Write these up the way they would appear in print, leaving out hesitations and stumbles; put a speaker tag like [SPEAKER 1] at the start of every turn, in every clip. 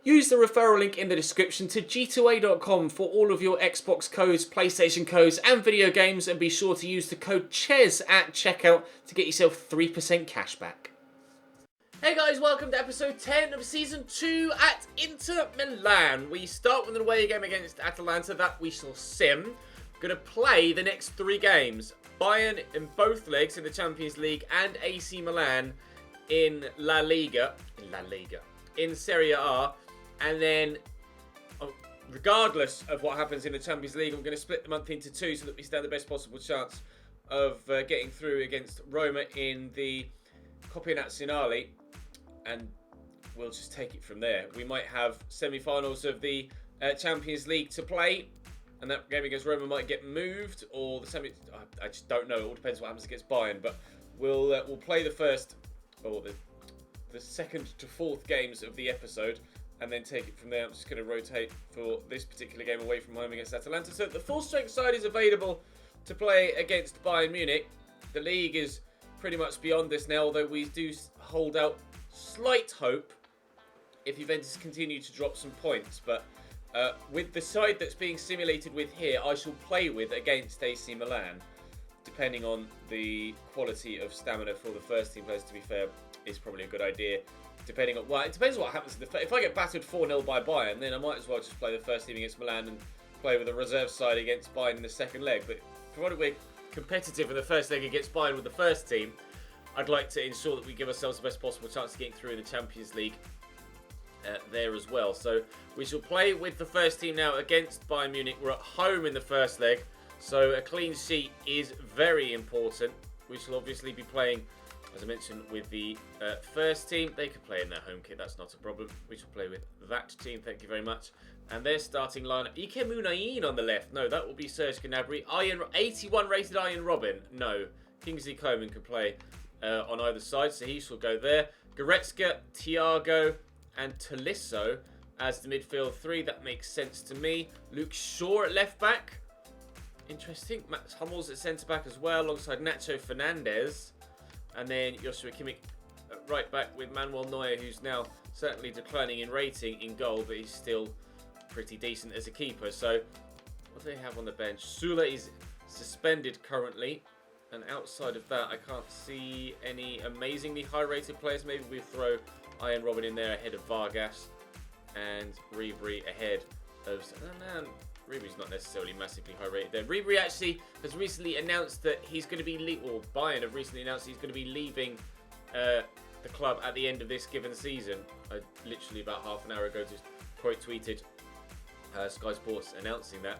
[SPEAKER 1] Use the referral link in the description to g2a.com for all of your Xbox codes, PlayStation codes and video games, and be sure to use the code CHES at checkout to get yourself 3% cash back. Hey guys, welcome to episode 10 of season 2 at Inter Milan. We start with an away game against Atalanta that we shall sim. We're going to play the next 3 games. Bayern in both legs in the Champions League and AC Milan in La Liga. In Serie A. And then, regardless of what happens in the Champions League, I'm going to split the month into 2 so that we stand the best possible chance of getting through against Roma in the Coppa Nazionale. And we'll just take it from there. We might have semi-finals of the Champions League to play. And that game against Roma might get moved. Or the semi... I just don't know. It all depends what happens against Bayern. But we'll play the first... or the second to fourth games of the episode. And then take it from there. I'm just going to rotate for this particular game away from home against Atalanta. So the full-strength side is available to play against Bayern Munich. The league is pretty much beyond this now, although we do hold out slight hope if Juventus continue to drop some points. But with the side that's being simulated with here, I shall play with against AC Milan. Depending on the quality of stamina for the first team players, to be fair, is probably a good idea. Depending on, well, it depends what happens. If I get battered 4-0 by Bayern, then I might as well just play the first team against Milan and play with the reserve side against Bayern in the second leg. But provided we're competitive in the first leg against Bayern with the first team, I'd like to ensure that we give ourselves the best possible chance of getting through in the Champions League there as well. So we shall play with the first team now against Bayern Munich. We're at home in the first leg, so a clean sheet is very important. We shall obviously be playing, as I mentioned, with the first team. They could play in their home kit, that's not a problem. We shall play with that team, thank you very much. And their starting lineup, Ike Munayin on the left. No, that will be Serge Gnabry. 81 rated Iron Robin. No, Kingsley Coman can play on either side, so he shall go there. Goretzka, Thiago and Tolisso as the midfield 3. That makes sense to me. Luke Shaw at left back. Interesting. Mats Hummels at centre back as well, alongside Nacho Fernandez. And then Joshua Kimmich at right back with Manuel Neuer, who's now certainly declining in rating in goal, but he's still pretty decent as a keeper. So what do they have on the bench? Sula is suspended currently. And outside of that, I can't see any amazingly high-rated players. Maybe we throw Iron Robin in there ahead of Vargas and Ribery ahead of... Oh, man, Ribery's not necessarily massively high-rated there. Ribery actually has recently announced that he's going to be... or Bayern have recently announced he's going to be leaving the club at the end of this given season. I literally about half an hour ago just quote-tweeted Sky Sports announcing that.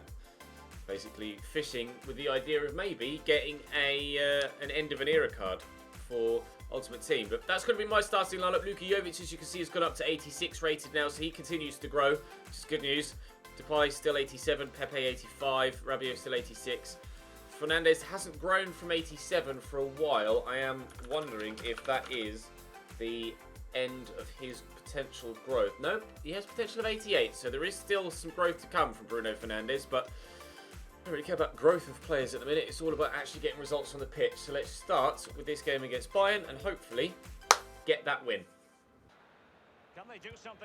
[SPEAKER 1] Basically fishing with the idea of maybe getting an end of an era card for Ultimate Team. But that's going to be my starting lineup. Luka Jovic, as you can see, has gone up to 86 rated now, so he continues to grow, which is good news. Depay still 87, Pepe 85, Rabiot still 86. Fernandez hasn't grown from 87 for a while. I am wondering if that is the end of his potential growth. No, he has potential of 88, so there is still some growth to come from Bruno Fernandes, but I don't really care about growth of players at the minute. It's all about actually getting results on the pitch. So let's start with this game against Bayern and hopefully get that win.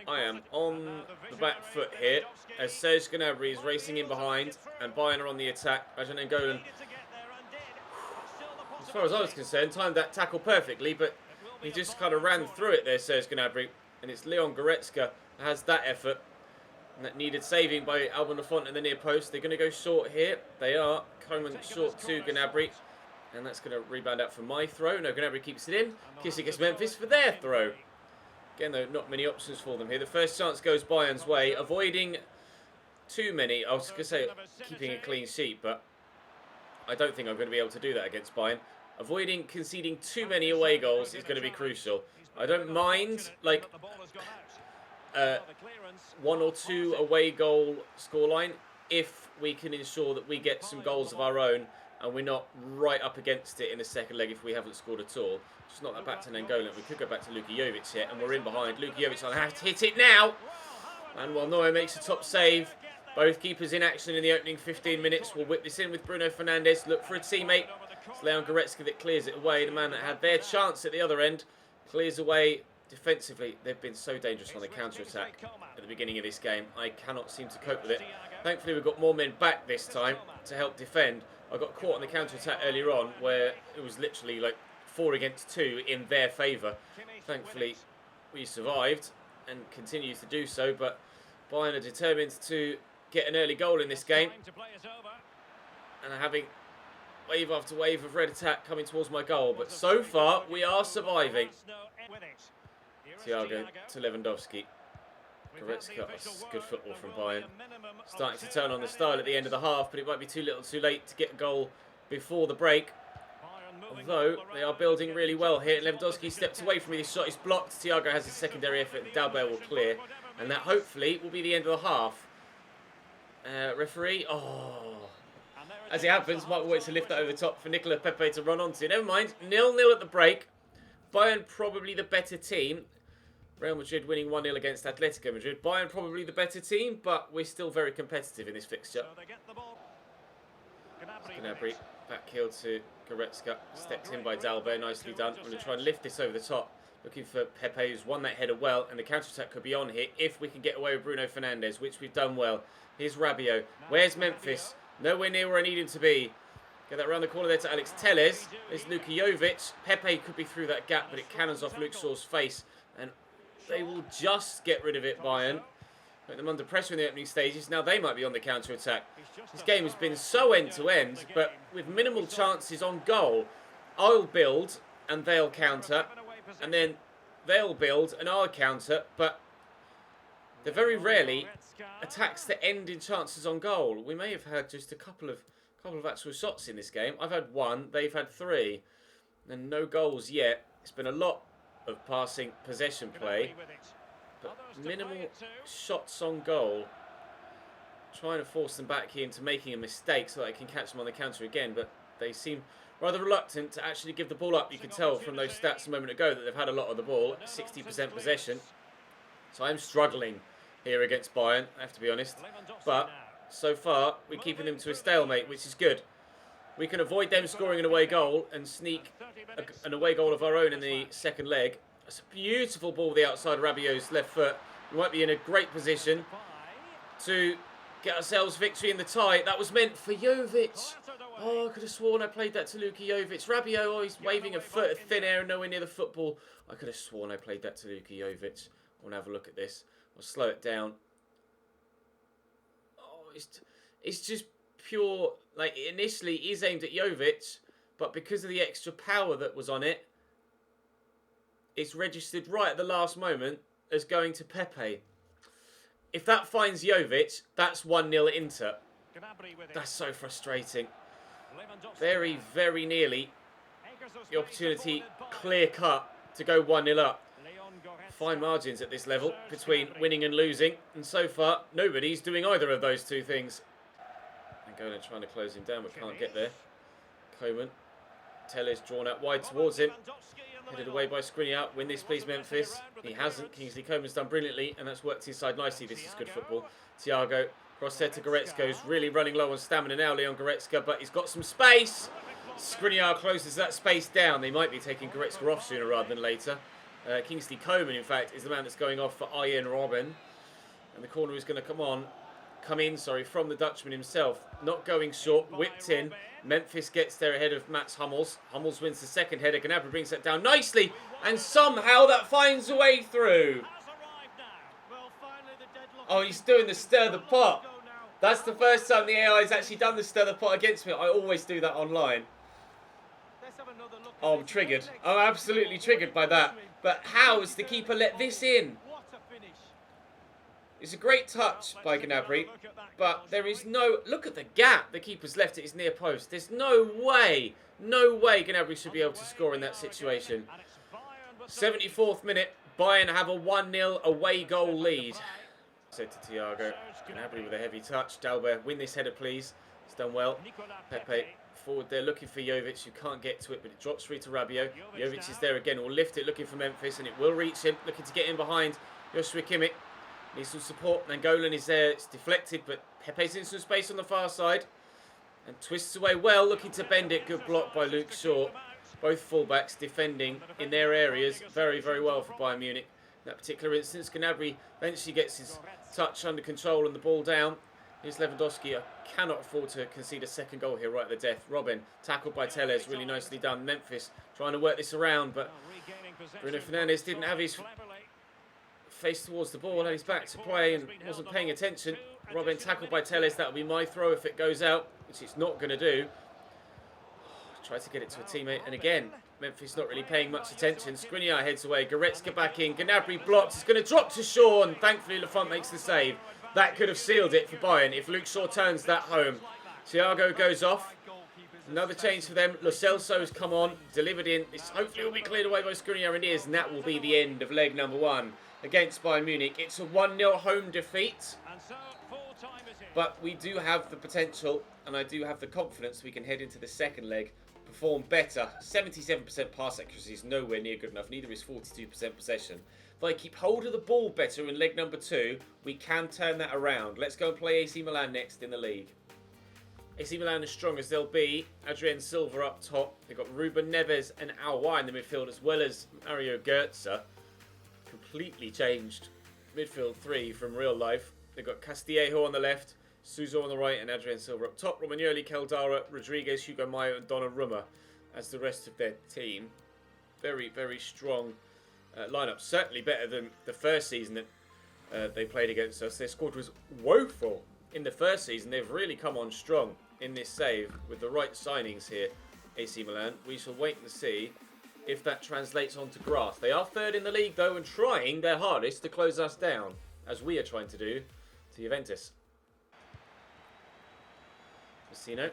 [SPEAKER 1] I am on the back foot here as Serge Gnabry is racing in behind and Bayern are on the attack. Rajan N'Golan, as far as I was concerned, timed that tackle perfectly, but he just kind of ran through it there, Serge Gnabry. And it's Leon Goretzka that has that effort. And that needed saving by Alban Lafont in the near post. They're going to go short here. They are. Coman short to Gnabry. And that's going to rebound out for my throw. No, Gnabry keeps it in. Kiss against Memphis for their throw. Again, though, not many options for them here. The first chance goes Bayern's way. Avoiding too many. I was going to say keeping a clean sheet, but I don't think I'm going to be able to do that against Bayern. Avoiding conceding too many away goals is going to be crucial. I don't mind, like... 1 or 2 away goal scoreline if we can ensure that we get some goals of our own and we're not right up against it in the second leg if we haven't scored at all. Just not that back to N'Golan. We could go back to Luka Jovic here and we're in behind. Luka Jovic will have to hit it now. Manuel Neuer makes a top save. Both keepers in action in the opening 15 minutes. We'll whip this in with Bruno Fernandes. Look for a teammate. It's Leon Goretzka that clears it away. The man that had their chance at the other end clears away defensively, they've been so dangerous on the counter-attack at the beginning of this game. I cannot seem to cope with it. Thankfully, we've got more men back this time to help defend. I got caught on the counter-attack earlier on where it was literally like 4 against 2 in their favour. Thankfully, we survived and continue to do so, but Bayern are determined to get an early goal in this game. And are having wave after wave of red attack coming towards my goal. But so far, we are surviving. Thiago to Lewandowski. Goretzka, good football from Bayern. Starting to turn on the style at the end of the half, but it might be too little too late to get a goal before the break. Although, they are building really well here. Lewandowski steps away from me. This shot is blocked. Thiago has a secondary effort. Dalbert will clear. And that hopefully will be the end of the half. Referee. Oh. As it happens, Michael waits to lift that over the top for Nicola Pepe to run onto. Never mind. 0-0 at the break. Bayern probably the better team. Real Madrid winning 1-0 against Atletico Madrid. Bayern probably the better team, but we're still very competitive in this fixture. Gnabry back heel to Goretzka. Stepped in by Dalbert. Nicely done. I'm going to try and lift this over the top. Looking for Pepe, who's won that header well. And the counter-attack could be on here if we can get away with Bruno Fernandes, which we've done well. Here's Rabiot. Where's Memphis? Nowhere near where I need him to be. Get that around the corner there to Alex Telles. There's Luka Jovic. Pepe could be through that gap, but it cannons off Luke Shaw's face. And they will just get rid of it, Bayern. Put them under pressure in the opening stages. Now they might be on the counter-attack. This game has been so end-to-end, but with minimal chances on goal. I'll build, and they'll counter. And then they'll build, and I'll counter. But they're very rarely attacks that end in chances on goal. We may have had just a couple of actual shots in this game. I've had 1, they've had 3, and no goals yet. It's been a lot of passing possession play, but minimal shots on goal. Trying to force them back into making a mistake so that I can catch them on the counter again, but they seem rather reluctant to actually give the ball up. You could tell from those stats a moment ago that they've had a lot of the ball, 60% possession. So I'm struggling here against Bayern, I have to be honest. But so far, we're keeping them to a stalemate, which is good. We can avoid them scoring an away goal and sneak an away goal of our own in the second leg. It's a beautiful ball with the outside of Rabiot's left foot. We might be in a great position to get ourselves victory in the tie. That was meant for Jovic. Oh, I could have sworn I played that to Luka Jovic. Rabiot, oh, he's waving a foot of thin air and nowhere near the football. I could have sworn I played that to Luka Jovic. I want to have a look at this. I'll slow it down. Oh, it's just pure, like, initially is aimed at Jovic, but because of the extra power that was on it, it's registered right at the last moment as going to Pepe. If that finds Jovic, that's 1-0 Inter. That's so frustrating. Very, very nearly the opportunity clear cut to go 1-0 up. Fine margins at this level between winning and losing, and so far nobody's doing either of those two things. Angola trying to close him down but can't get there. Coman, Telles drawn out wide towards him, headed away by Skriniar. Win this please Memphis. He hasn't. Kingsley Coman's done brilliantly and that's worked inside nicely. This is good football. Thiago cross set to Goretzka, who's really running low on stamina now, Leon Goretzka, but he's got some space. Skriniar closes that space down. They might be taking Goretzka off sooner rather than later. Kingsley Coman, in fact, is the man that's going off for Ian Robben. And the corner is going to come in, from the Dutchman himself. Not going short, whipped in. Memphis gets there ahead of Mats Hummels. Hummels wins the second header. Gnabry brings that down nicely. And somehow that finds a way through. Oh, he's doing the stir the pot. That's the first time the AI has actually done the stir the pot against me. I always do that online. Oh, I'm triggered. I'm absolutely triggered by that. But how has the keeper let this in? It's a great touch by Gnabry, but there is no... Look at the gap the keeper's left at his near post. There's no way Gnabry should be able to score in that situation. 74th minute, Bayern have a 1-0 away goal lead. Said to Thiago. Gnabry with a heavy touch. Dalbert, win this header please. He's done well. Pepe forward there looking for Jovic, who can't get to it, but it drops free to Rabiot. Jovic is there again, will lift it looking for Memphis, and it will reach him, looking to get in behind Joshua Kimmich. Needs some support. Nangolan is there, it's deflected, but Pepe's in some space on the far side and twists away well, looking to bend it. Good block by Luke Shaw. Both fullbacks defending in their areas very, very well for Bayern Munich. In that particular instance, Gnabry eventually gets his touch under control and the ball down. Here's Lewandowski. I cannot afford to concede a second goal here right at the death. Robin, tackled by Tellez, really nicely done. Memphis trying to work this around, but Bruno Fernandes didn't have his face towards the ball, had his back to play and wasn't paying attention. Robin tackled by Tellez. That'll be my throw if it goes out, which it's not going to do. Try to get it to a teammate, and again, Memphis not really paying much attention. Skriniar heads away. Goretzka back in. Gnabry blocks. It's going to drop to Shaw, and thankfully Lafont makes the save. That could have sealed it for Bayern if Luke Shaw turns that home. Thiago goes off. Another change for them. Lo Celso's come on, delivered in. This hopefully will be cleared away by Skriniar, and it is, and that will be the end of leg number 1 against Bayern Munich. It's a 1-0 home defeat, but we do have the potential, and I do have the confidence we can head into the second leg, perform better. 77% pass accuracy is nowhere near good enough. Neither is 42% possession. If I keep hold of the ball better in leg number 2, we can turn that around. Let's go and play AC Milan next in the league. AC Milan as strong as they'll be. Adrien Silva up top. They've got Ruben Neves and Aouar in the midfield, as well as Mario Götze. Completely changed midfield 3 from real life. They've got Castillejo on the left, Suso on the right, and Adrien Silva up top. Romagnoli, Caldara, Rodriguez, Hugo Mayo, and Donnarumma as the rest of their team. Very, very strong lineup. Certainly better than the first season that they played against us. Their squad was woeful in the first season. They've really come on strong in this save with the right signings here, AC Milan. We shall wait and see if that translates onto grass. They are third in the league though, and trying their hardest to close us down, as we are trying to do to Juventus. Vecino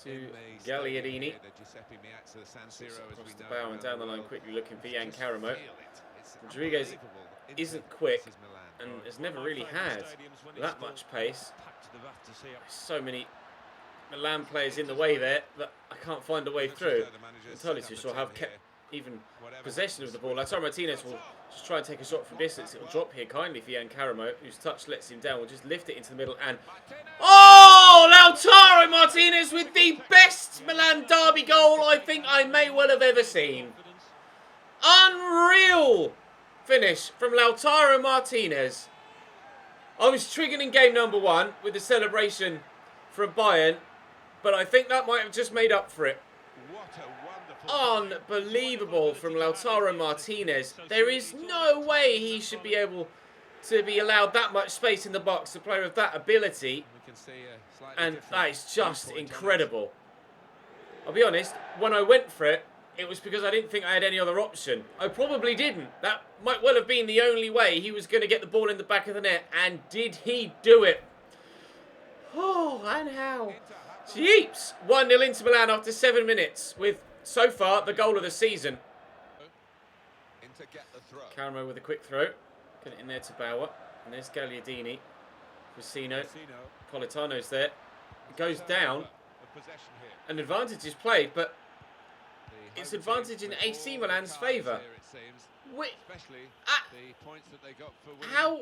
[SPEAKER 1] to Gagliardini. Across the bow and down the line quickly looking for Jan Karamo. Rodriguez isn't quick and has never really had that much pace. So many Milan players in the way there that I can't find a way through. I'm entirely too sure have kept even possession of the ball. Lautaro Martinez will just try and take a shot from distance. It'll drop here kindly for Jan Karamo, whose touch lets him down. We'll just lift it into the middle and... Oh! Lautaro Martinez with the best Milan derby goal I think I may well have ever seen. Unreal finish from Lautaro Martinez. I was triggered in game number 1 with the celebration from Bayern, but I think that might have just made up for it. Unbelievable from Lautaro Martinez. There is no way he should be able to be allowed that much space in the box, a player of that ability, and that is just incredible. I'll be honest, when I went for it, it was because I didn't think I had any other option. I probably didn't. That might well have been the only way he was going to get the ball in the back of the net, and did he do it? Oh, and how? Jeeps! 1-0 into Milan after 7 minutes with, so far, the goal of the season. Karamo with a quick throw. Get it in there to Bauer. And there's Gagliardini. Vecino. Politano's there. It goes down. An advantage is played, but it's advantage in AC Milan's favour. How?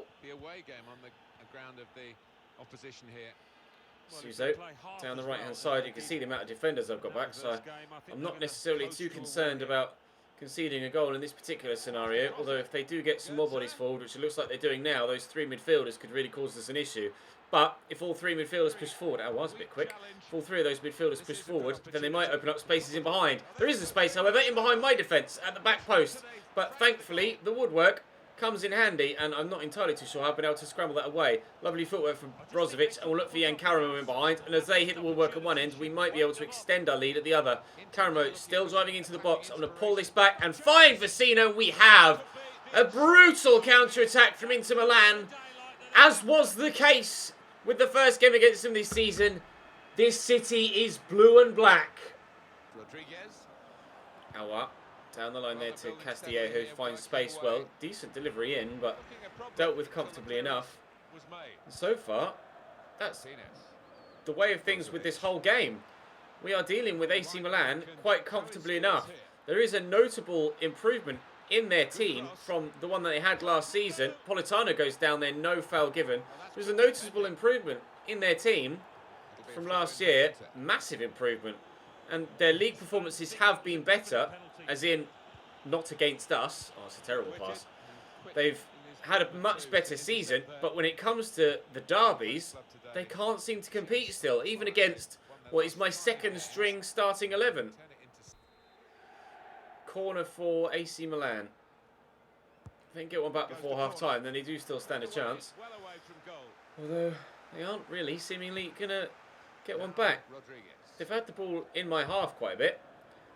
[SPEAKER 1] Suso down the right hand side. You can see the amount of defenders I've got back, so I'm not necessarily too concerned about conceding a goal in this particular scenario, although if they do get some more bodies forward, which it looks like they're doing now, those 3 midfielders could really cause us an issue. But if all 3 midfielders push forward, I was a bit quick, if all 3 of those midfielders push forward, then they might open up spaces in behind. There is a space, however, in behind my defence at the back post, but thankfully the woodwork comes in handy, and I'm not entirely too sure how I've been able to scramble that away. Lovely footwork from Brozovic, and we'll look for Jan Karamo in behind, and as they hit the woodwork at one end, we might be able to extend our lead at the other. Karamo still driving into the box. I'm going to pull this back and find Vecino. We have a brutal counter-attack from Inter Milan, as was the case with the first game against them this season. This city is blue and black. Aouar. Down the line there to Castillejo, who finds space well. Decent delivery in, but dealt with comfortably enough. And so far, that's the way of things with this whole game. We are dealing with AC Milan quite comfortably enough. There is a notable improvement in their team from the one that they had last season. Politano goes down there, no foul given. There's a noticeable improvement in their team from last year. Massive improvement. and their league performances have been better, as in not against us. Oh, it's a terrible pass. They've had a much better season, but when it comes to the derbies, they can't seem to compete still, even against what is my second string starting 11. Corner for AC Milan. If they can get one back before half-time, then they do still stand a chance. Although they aren't really seemingly going to get one back. They've had the ball in my half quite a bit.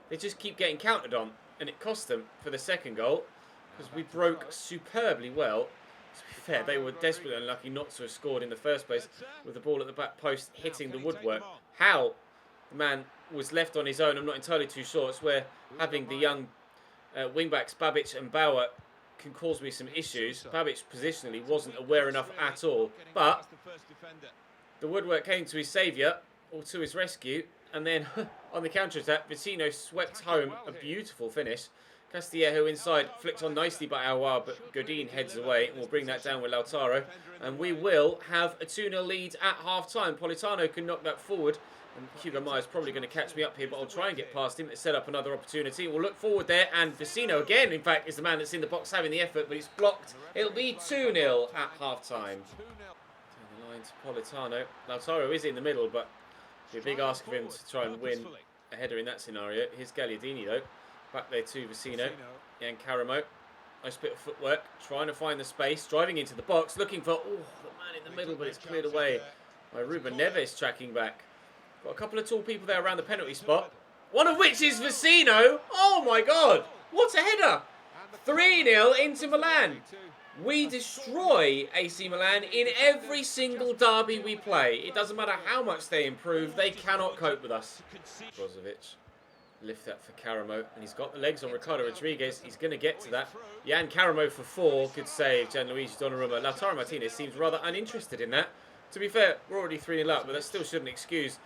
[SPEAKER 1] They just keep getting countered on, and it cost them for the second goal, because we broke superbly well. To be fair, they were desperately unlucky not to have scored in the first place, with the ball at the back post hitting the woodwork. How the man was left on his own, I'm not entirely too sure. It's where having the young wing-backs, Babic and Bauer, can cause me some issues. Babic positionally wasn't aware enough at all, but the woodwork came to his saviour, or to his rescue, and then on the counter-attack, Vecino swept home a beautiful finish. Castillejo inside, flicked on nicely by Aouar, but Godin heads away, and we'll bring that down with Lautaro. And we will have a 2-0 lead at half-time. Politano can knock that forward, and Hugo Meyer's probably going to catch me up here, but I'll try and get past him to set up another opportunity. We'll look forward there, and Vecino again, in fact, is the man that's in the box having the effort, but it's blocked. It'll be 2-0 at half-time. Turn the line to Politano. Lautaro is in the middle, but it'll be a big ask of him to try and win a header in that scenario. Here's Gagliardini, though. Back there to Vecino and Caramo. Nice bit of footwork, trying to find the space, driving into the box, looking for the man in the middle, but it's cleared away by Ruben Neves tracking back. Got a couple of tall people there around the penalty spot, one of which is Vecino. Oh my God, what a header! 3-0 into Milan. We destroy AC Milan in every single derby we play. It doesn't matter how much they improve, they cannot cope with us. Brozovic. Lift that for Caramo, and he's got the legs on Ricardo Rodriguez. He's going to get to that. Jan Caramo for 4. Good save, Gianluigi Donnarumma. Lautaro Martinez seems rather uninterested in that. To be fair, we're already 3-0 up, but that still shouldn't excuse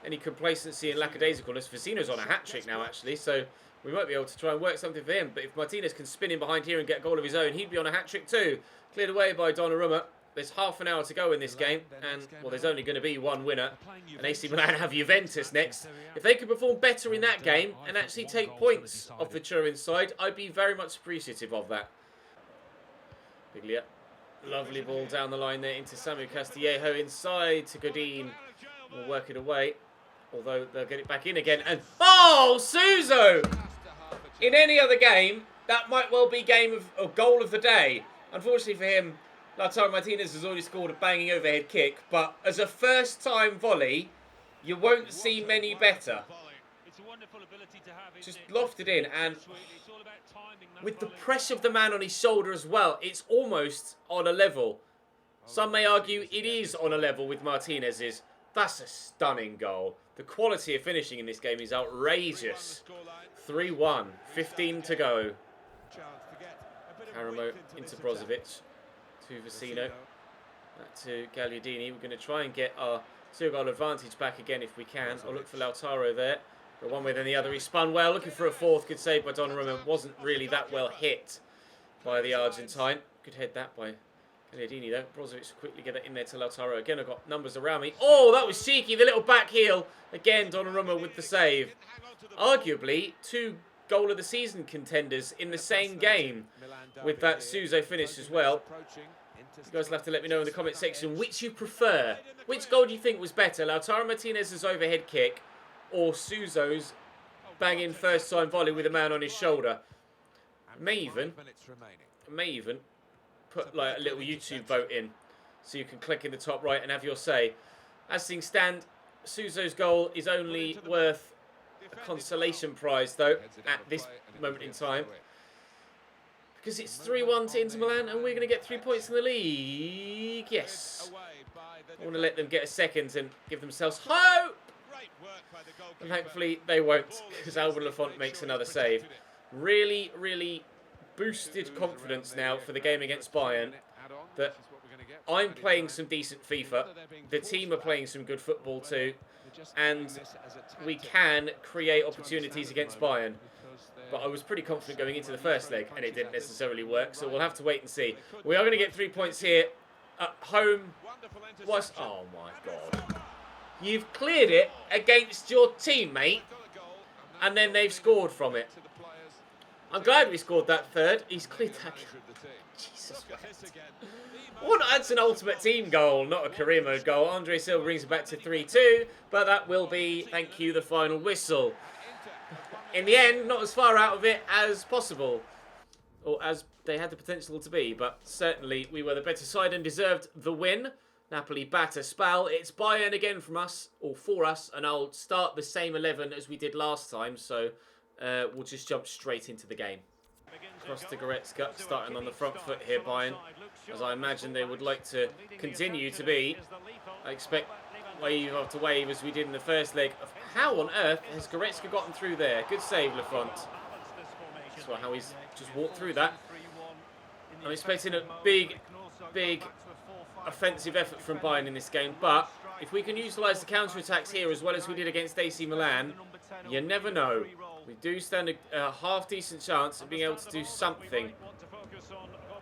[SPEAKER 1] any complacency and lackadaisicalness. Vecino's on a hat-trick now, actually, so we might be able to try and work something for him. But if Martinez can spin in behind here and get a goal of his own, he'd be on a hat-trick too. Cleared away by Donnarumma. There's half an hour to go in this game, and, well, there's only going to be one winner. And AC Milan have Juventus next. If they could perform better in that game and actually take points off the Turin side, I'd be very much appreciative of that. Biglia. Lovely ball down the line there into Samu Castillejo. Inside to Godin. We'll work it away, although they'll get it back in again. And, oh, Suso! In any other game, that might well be goal of the day. Unfortunately for him, Lautaro Martinez has already scored a banging overhead kick, but as a first-time volley, you won't see many better. Just lofted in, and with the press of the man on his shoulder as well, it's almost on a level. Some may argue it is on a level with Martinez's. That's a stunning goal. The quality of finishing in this game is outrageous. 3-1, 15 to go. Caramo into Brozovic. To Vecino, to Gagliardini. We're going to try and get our 2-goal advantage back again if we can. I'll look for Lautaro there. But one way then the other. He spun well, looking for a fourth. Good save by Donnarumma. Wasn't really that well hit by the Argentine. Good head that by Gagliardini though. Brozovic will quickly get it in there to Lautaro. Again, I've got numbers around me. Oh, that was cheeky. The little back heel. Again, Donnarumma with the save. Arguably, 2 goal of the season contenders in the same game with that Suso finish as well. You guys will have to let me know in the comment section which you prefer. Which goal do you think was better? Lautaro Martinez's overhead kick or Suso's banging first time volley with a man on his shoulder? May even put like a little YouTube vote in so you can click in the top right and have your say. As things stand, Suso's goal is only worth a consolation prize though at this moment in time, because it's 3-1 to Inter Milan and we're going to get 3 points in the league. Yes. I want to let them get a second and give themselves hope. And thankfully they won't, because Alban Lafont makes another save. Really, really boosted confidence now for the game against Bayern that I'm playing some decent FIFA. The team are playing some good football too. And we can create opportunities against Bayern. But I was pretty confident going into the first leg, and it didn't necessarily work, so we'll have to wait and see. We are going to get 3 points here at home. Oh my God. You've cleared it against your teammate and then they've scored from it. I'm glad we scored that third. He's cleared that. Jesus Christ. What? That's an ultimate team goal, not a career mode goal. Andre Silva brings it back to 3-2, but that will be, thank you, the final whistle. In the end, not as far out of it as possible, or as they had the potential to be, but certainly we were the better side and deserved the win. Napoli batter Spal. It's Bayern again from us, or for us, and I'll start the same 11 as we did last time, so we'll just jump straight into the game. Cross to Goretzka, starting on the front foot here, Bayern, as I imagine they would like to continue to be. I expect wave after wave as we did in the first leg. How on earth has Goretzka gotten through there? Good save, Lafont. That's how he's just walked through that. I'm expecting a big offensive effort from Bayern in this game, but if we can utilise the counter-attacks here as well as we did against AC Milan, you never know. We do stand a half-decent chance of being able to do something.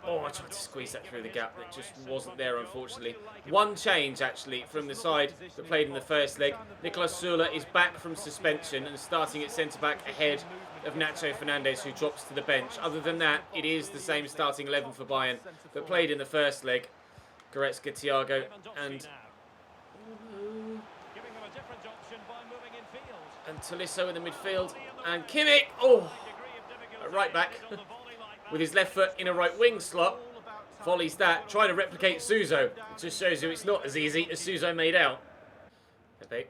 [SPEAKER 1] Oh, I tried to squeeze that through the gap. It just wasn't there, unfortunately. One change, actually, from the side that played in the first leg. Nicolas Sula is back from suspension and starting at centre-back ahead of Nacho Fernandez, who drops to the bench. Other than that, it is the same starting 11 for Bayern that played in the first leg. Goretzka, Thiago, and Tolisso in the midfield, and Kimmich, right back, with his left foot in a right wing slot, volleys that, trying to replicate Suso. It just shows you it's not as easy as Suso made out. Pepe,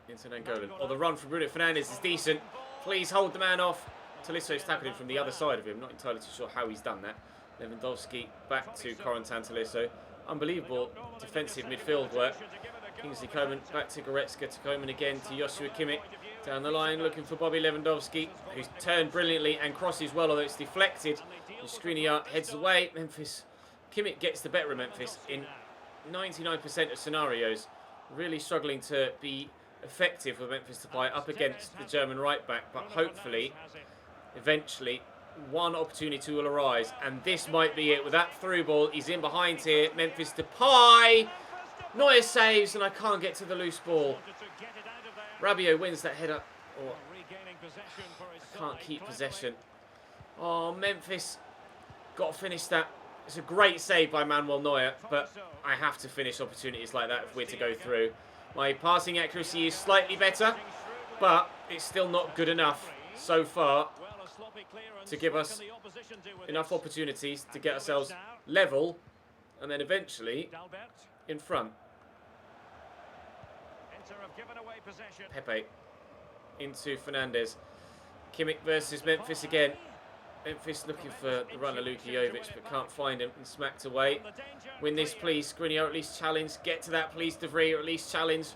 [SPEAKER 1] into Nangolan. Oh, the run from Bruno Fernandes is decent. Please hold the man off. Tolisso's tackled him from the other side of him. Not entirely too sure how he's done that. Lewandowski back to Corentin Tolisso. Unbelievable defensive midfield work. Kingsley Coman back to Goretzka, to Coman again, to Joshua Kimmich. Down the line looking for Bobby Lewandowski, who's turned brilliantly and crosses well, although it's deflected. Skriniar heads away. Memphis. Kimmich gets the better of Memphis in 99% of scenarios. Really struggling to be effective with Memphis Depay up against the German right back, but hopefully, eventually, one opportunity will arise, and this might be it. With that through ball, he's in behind here. Memphis Depay. Neuer saves, and I can't get to the loose ball. Rabiot wins that header. Oh, I can't keep possession. Oh, Memphis got to finish that. It's a great save by Manuel Neuer, but I have to finish opportunities like that if we're to go through. My passing accuracy is slightly better, but it's still not good enough so far to give us enough opportunities to get ourselves level and then eventually in front. Pepe into Fernandes. Kimmich versus Memphis again. Memphis looking for the runner Luka Jovic, but can't find him and smacked away. Win this, please. Skriniar, at least challenge. Get to that, please, De Vries, or at least challenge.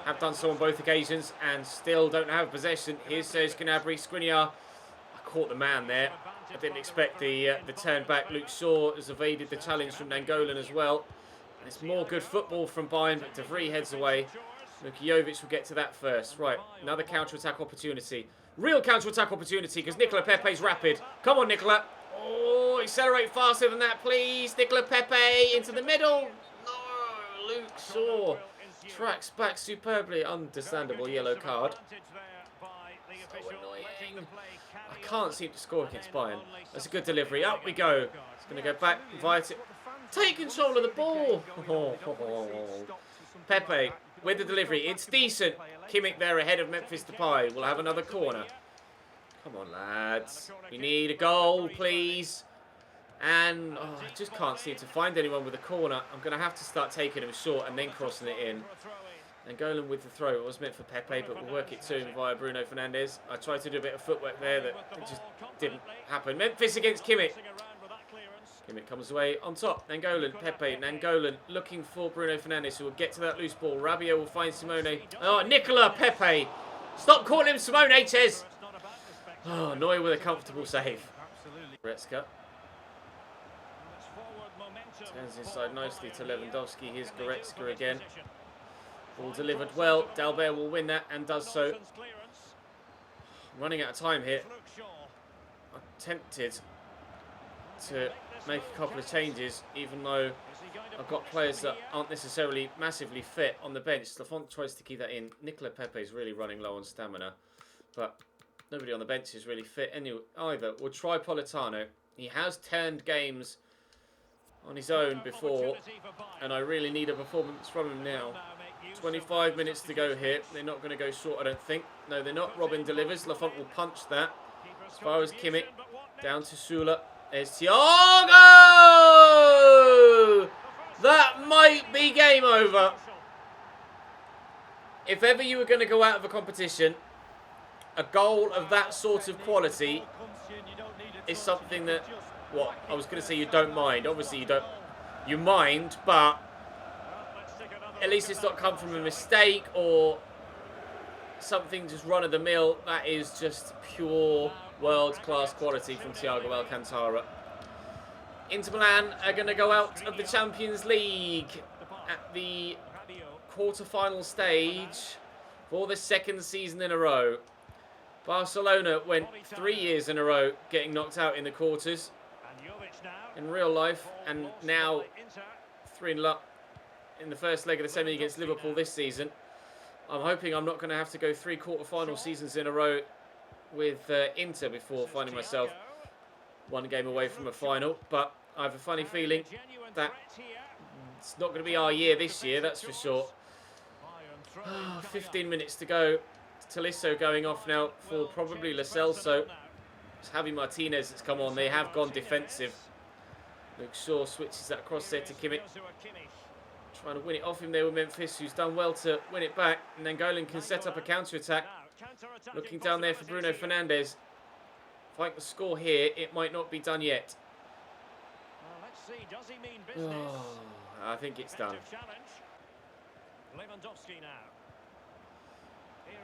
[SPEAKER 1] Have done so on both occasions and still don't have possession. Here's Serge Gnabry. Skriniar. I caught the man there. I didn't expect the turn back. Luke Shaw has evaded the challenge from Nangolan as well. And it's more good football from Bayern, but De Vries heads away. Luka Jovic will get to that first. Right, another counter-attack opportunity. Real counter-attack opportunity because Nicola Pepe's rapid. Come on, Nicola. Oh, accelerate faster than that, please. Nicola Pepe into the middle. No, Luke Shaw tracks back superbly. Understandable yellow card. So annoying. I can't seem to score against Bayern. That's a good delivery. Up we go. It's going to go back. Invite it. Take control of the ball. Pepe with the delivery. It's decent. Kimmich there ahead of Memphis Depay. We'll have another corner. Come on, lads. We need a goal, please. And I just can't seem to find anyone with a corner. I'm going to have to start taking him short and then crossing it in. And Golan with the throw. It was meant for Pepe, but we'll work it to him via Bruno Fernandes. I tried to do a bit of footwork there that it just didn't happen. Memphis against Kimmich. Kimmich comes away on top. Nangolan, Pepe, Nangolan looking for Bruno Fernandes, who will get to that loose ball. Rabiot will find Simone. Oh, Nicola Pepe. Stop calling him Simone, Ches. Oh, Neuer with a comfortable save. Goretzka. Turns inside nicely to Lewandowski. Here's Goretzka again. Ball delivered well. Dalbert will win that and does so. Running out of time here. I'm tempted to make a couple of changes, even though I've got players that aren't necessarily massively fit on the bench. Lafont tries to keep that in. Nicola Pepe is really running low on stamina. But nobody on the bench is really fit anyway either. We'll try Politano. He has turned games on his own before, and I really need a performance from him now. 25 minutes to go here. They're not going to go short, I don't think. No, they're not. Robin delivers. Lafont will punch that. As far as Kimmich, down to Sula. There's Thiago! That might be game over. If ever you were going to go out of a competition, a goal of that sort of quality is something that, what, I was going to say you don't mind. Obviously you mind, but at least it's not come from a mistake or something just run-of-the-mill. That is just pure world-class quality from Thiago Alcantara. Inter Milan are going to go out of the Champions League at the quarter-final stage for the second season in a row. Barcelona went 3 years in a row getting knocked out in the quarters in real life, and now 3-0 up in the first leg of the semi against Liverpool this season. I'm hoping I'm not going to have to go 3 quarter-final seasons in a row with Inter before finding myself one game away from a final, but I have a funny feeling that it's not going to be our year this year, that's for sure. 15 minutes to go. Tolisso going off now for probably Lo Celso. It's Javi Martinez that's come on. They have gone defensive. Luke Shaw switches that cross there to Kimmich. Trying to win it off him there with Memphis, who's done well to win it back. And then Golan can set up a counter-attack. Looking down there for Bruno Fernandes. If I can score here, it might not be done yet. Oh, I think it's done.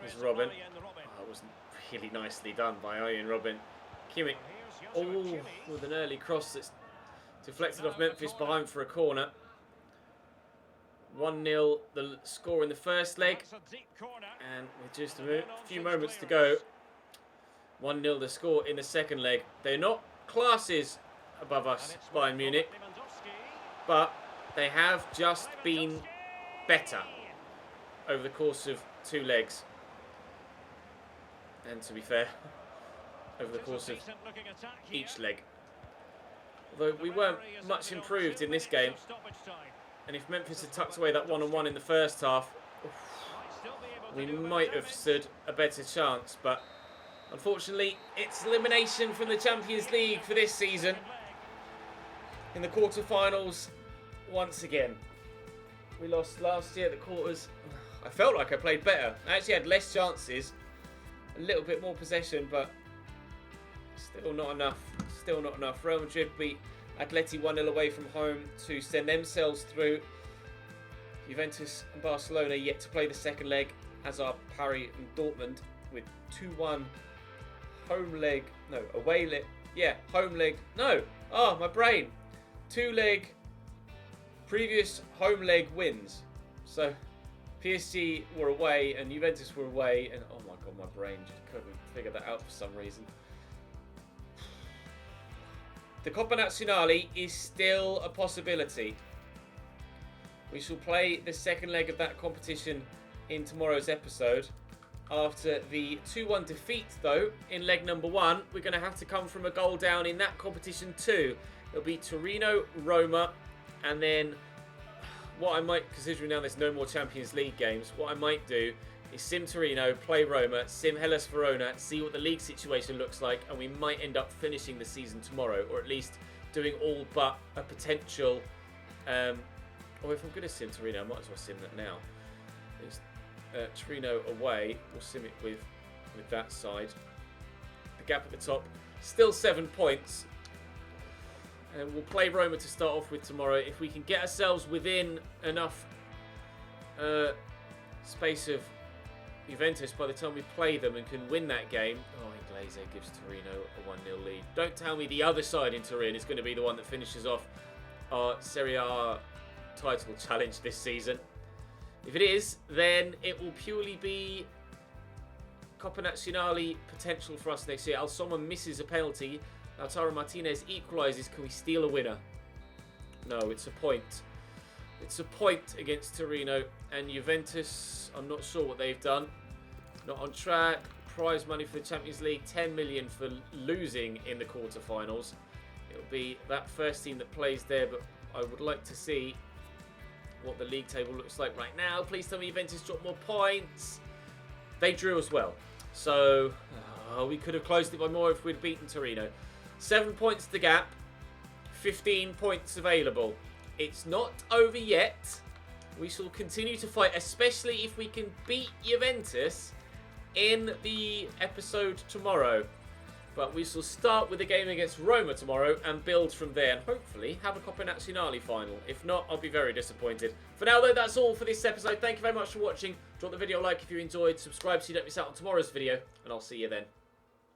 [SPEAKER 1] There's Robin. Oh, it wasn't really nicely done by Ian Robin. Kimmich. Oh, with an early cross that's deflected off Memphis behind for a corner. 1-0 the score in the first leg. And with just a few moments to go, 1-0 the score in the second leg. They're not classes above us, Bayern Munich, but they have just been better over the course of 2 legs. And to be fair, over the course of each leg. Although we weren't much improved in this game. And if Memphis had tucked away that 1-on-1 in the first half, we might have stood a better chance. But unfortunately, it's elimination from the Champions League for this season. In the quarterfinals, once again. We lost last year at the quarters. I felt like I played better. I actually had less chances, a little bit more possession, but still not enough. Still not enough. Real Madrid beat Atleti 1-0 away from home to send themselves through. Juventus and Barcelona yet to play the second leg, as are Paris and Dortmund with 2-1 home leg. No, away leg. Yeah, home leg. No. Oh, my brain. 2-leg previous home leg wins. So PSG were away and Juventus were away, and oh my god, my brain just couldn't figure that out for some reason. The Coppa Nazionale is still a possibility. We shall play the second leg of that competition in tomorrow's episode. After the 2-1 defeat, though, in leg number 1, we're going to have to come from a goal down in that competition too. It'll be Torino, Roma, and then what I might, considering now there's no more Champions League games, what I might do is sim Torino, play Roma, sim Hellas Verona, see what the league situation looks like, and we might end up finishing the season tomorrow, or at least doing all but a potential. Or if I'm going to sim Torino, I might as well sim that now. It's Torino away, we'll sim it with that side. The gap at the top, still 7 points. And we'll play Roma to start off with tomorrow. If we can get ourselves within enough space of Juventus by the time we play them and can win that game. Oh, Inglese gives Torino a 1-0 lead. Don't tell me the other side in Turin is going to be the one that finishes off our Serie A title challenge this season. If it is, then it will purely be Coppa Nazionale potential for us next year. Alsoma misses a penalty. Lautaro Martinez equalises. Can we steal a winner? No, it's a point. It's a point against Torino. And Juventus, I'm not sure what they've done. Not on track. prize money for the Champions League, 10 million for losing in the quarterfinals. It'll be that first team that plays there, but I would like to see what the league table looks like right now. Please tell me Juventus dropped more points. They drew as well. So, we could have closed it by more if we'd beaten Torino. 7 points the gap. 15 points available. It's not over yet. We shall continue to fight, especially if we can beat Juventus in the episode tomorrow. But we shall start with a game against Roma tomorrow and build from there and hopefully have a Coppa Nazionale final. If not, I'll be very disappointed. For now though, that's all for this episode. Thank you very much for watching. Drop the video a like if you enjoyed. Subscribe so you don't miss out on tomorrow's video. And I'll see you then.